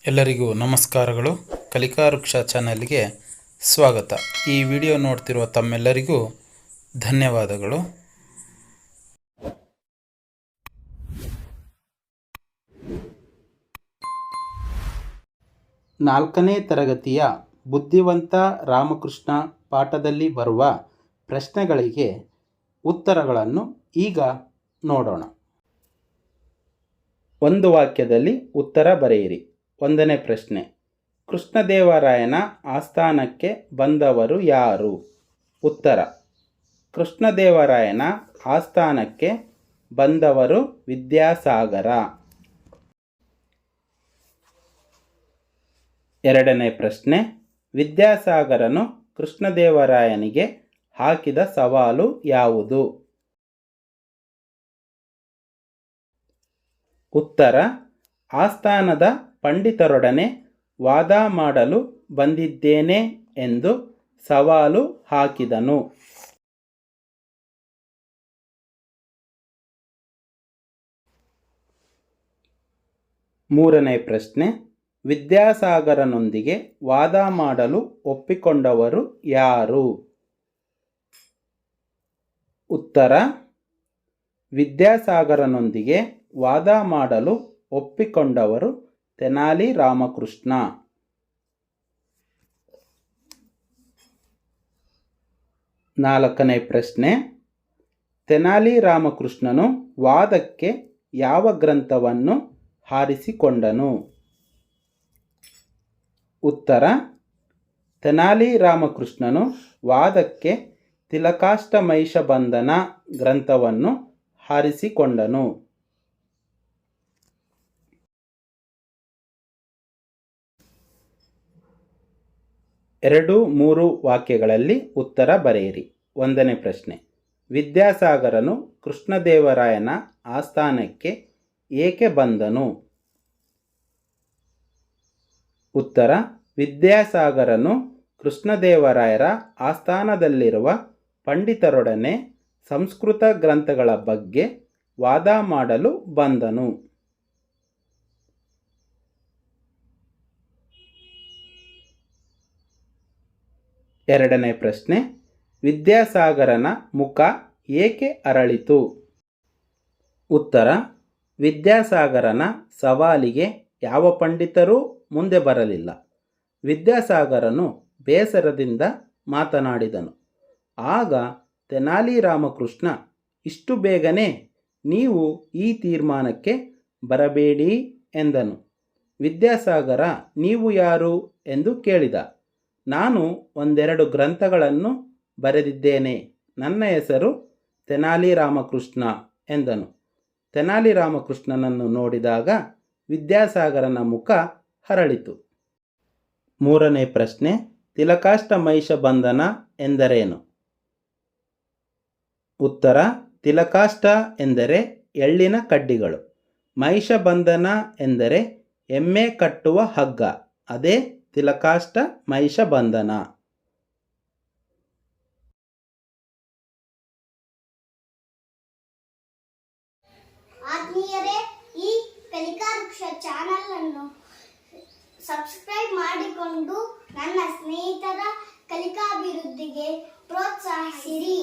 ಎಲ್ಲರಿಗೂ ನಮಸ್ಕಾರಗಳು. ಕಲಿಕಾ ವೃಕ್ಷ ಚಾನೆಲ್ಗೆ ಸ್ವಾಗತ. ಈ ವಿಡಿಯೋ ನೋಡ್ತಿರುವ ತಮ್ಮೆಲ್ಲರಿಗೂ ಧನ್ಯವಾದಗಳು. ನಾಲ್ಕನೇ ತರಗತಿಯ ಬುದ್ಧಿವಂತ ರಾಮಕೃಷ್ಣ ಪಾಠದಲ್ಲಿ ಬರುವ ಪ್ರಶ್ನೆಗಳಿಗೆ ಉತ್ತರಗಳನ್ನು ಈಗ ನೋಡೋಣ. ಒಂದು ವಾಕ್ಯದಲ್ಲಿ ಉತ್ತರ ಬರೆಯಿರಿ. ಒಂದನೇ ಪ್ರಶ್ನೆ, ಕೃಷ್ಣದೇವರಾಯನ ಆಸ್ಥಾನಕ್ಕೆ ಬಂದವರು ಯಾರು? ಉತ್ತರ, ಕೃಷ್ಣದೇವರಾಯನ ಆಸ್ಥಾನಕ್ಕೆ ಬಂದವರು ವಿದ್ಯಾಸಾಗರ. ಎರಡನೇ ಪ್ರಶ್ನೆ, ವಿದ್ಯಾಸಾಗರನು ಕೃಷ್ಣದೇವರಾಯನಿಗೆ ಹಾಕಿದ ಸವಾಲು ಯಾವುದು? ಉತ್ತರ, ಆಸ್ಥಾನದ ಪಂಡಿತರೊಡನೆ ವಾದ ಮಾಡಲು ಬಂದಿದ್ದೇನೆ ಎಂದು ಸವಾಲು ಹಾಕಿದನು. ಮೂರನೇ ಪ್ರಶ್ನೆ, ವಿದ್ಯಾಸಾಗರನೊಂದಿಗೆ ವಾದ ಮಾಡಲು ಒಪ್ಪಿಕೊಂಡವರು ಯಾರು? ಉತ್ತರ, ವಿದ್ಯಾಸಾಗರನೊಂದಿಗೆ ವಾದ ಮಾಡಲು ಒಪ್ಪಿಕೊಂಡವರು ತೆನಾಲಿ ರಾಮಕೃಷ್ಣ. ನಾಲ್ಕನೇ ಪ್ರಶ್ನೆ, ತೆನಾಲಿ ರಾಮಕೃಷ್ಣನು ವಾದಕ್ಕೆ ಯಾವ ಗ್ರಂಥವನ್ನು ಆರಿಸಿಕೊಂಡನು? ಉತ್ತರ, ತೆನಾಲಿ ರಾಮಕೃಷ್ಣನು ವಾದಕ್ಕೆ ತಿಲಕಾಷ್ಟಮೈಷಬಂಧನ ಗ್ರಂಥವನ್ನು ಆರಿಸಿಕೊಂಡನು. 2-3 ವಾಕ್ಯಗಳಲ್ಲಿ ಉತ್ತರ ಬರೆಯಿರಿ. ಒಂದನೇ ಪ್ರಶ್ನೆ, ವಿದ್ಯಾಸಾಗರನು ಕೃಷ್ಣದೇವರಾಯನ ಆಸ್ಥಾನಕ್ಕೆ ಏಕೆ ಬಂದನು? ಉತ್ತರ, ವಿದ್ಯಾಸಾಗರನು ಕೃಷ್ಣದೇವರಾಯರ ಆಸ್ಥಾನದಲ್ಲಿರುವ ಪಂಡಿತರೊಡನೆ ಸಂಸ್ಕೃತ ಗ್ರಂಥಗಳ ಬಗ್ಗೆ ವಾದ ಮಾಡಲು ಬಂದನು. ಎರಡನೇ ಪ್ರಶ್ನೆ, ವಿದ್ಯಾಸಾಗರನ ಮುಖ ಏಕೆ ಅರಳಿತು? ಉತ್ತರ, ವಿದ್ಯಾಸಾಗರನ ಸವಾಲಿಗೆ ಯಾವ ಪಂಡಿತರೂ ಮುಂದೆ ಬರಲಿಲ್ಲ. ವಿದ್ಯಾಸಾಗರನು ಬೇಸರದಿಂದ ಮಾತನಾಡಿದನು. ಆಗ ತೆನಾಲಿ ರಾಮಕೃಷ್ಣ, ಇಷ್ಟು ಬೇಗನೆ ನೀವು ಈ ತೀರ್ಮಾನಕ್ಕೆ ಬರಬೇಡಿ ಎಂದನು. ವಿದ್ಯಾಸಾಗರ, ನೀವು ಯಾರು ಎಂದು ಕೇಳಿದ. ನಾನು ಒಂದೆರಡು ಗ್ರಂಥಗಳನ್ನು ಬರೆದಿದ್ದೇನೆ. ನನ್ನ ಹೆಸರು ತೆನಾಲಿ ರಾಮಕೃಷ್ಣ ಎಂದನು. ತೆನಾಲಿ ರಾಮಕೃಷ್ಣನನ್ನು ನೋಡಿದಾಗ ವಿದ್ಯಾಸಾಗರನ ಮುಖ ಹರಳಿತು. ಮೂರನೇ ಪ್ರಶ್ನೆ, ತಿಲಕಾಷ್ಟಮೈಷಬಂಧನ ಎಂದರೇನು? ಉತ್ತರ, ತಿಲಕಾಷ್ಟ ಎಂದರೆ ಎಳ್ಳಿನ ಕಡ್ಡಿಗಳು. ಮೈಷಬಂಧನ ಎಂದರೆ ಎಮ್ಮೆ ಕಟ್ಟುವ ಹಗ್ಗ. ಅದೇ ತಿಲಕಾಷ್ಟ ಮೈಷಬಂಧನ. ಆತ್ಮೀಯರೇ, ಈ ಕಲಿಕಾ ವೃಕ್ಷ ಚಾನೆಲ್ ಅನ್ನು ಸಬ್ಸ್ಕ್ರೈಬ್ ಮಾಡಿಕೊಂಡು ನನ್ನ ಸ್ನೇಹಿತರ ಕಲಿಕಾಭಿವೃದ್ಧಿಗೆ ಪ್ರೋತ್ಸಾಹಿಸಿರಿ.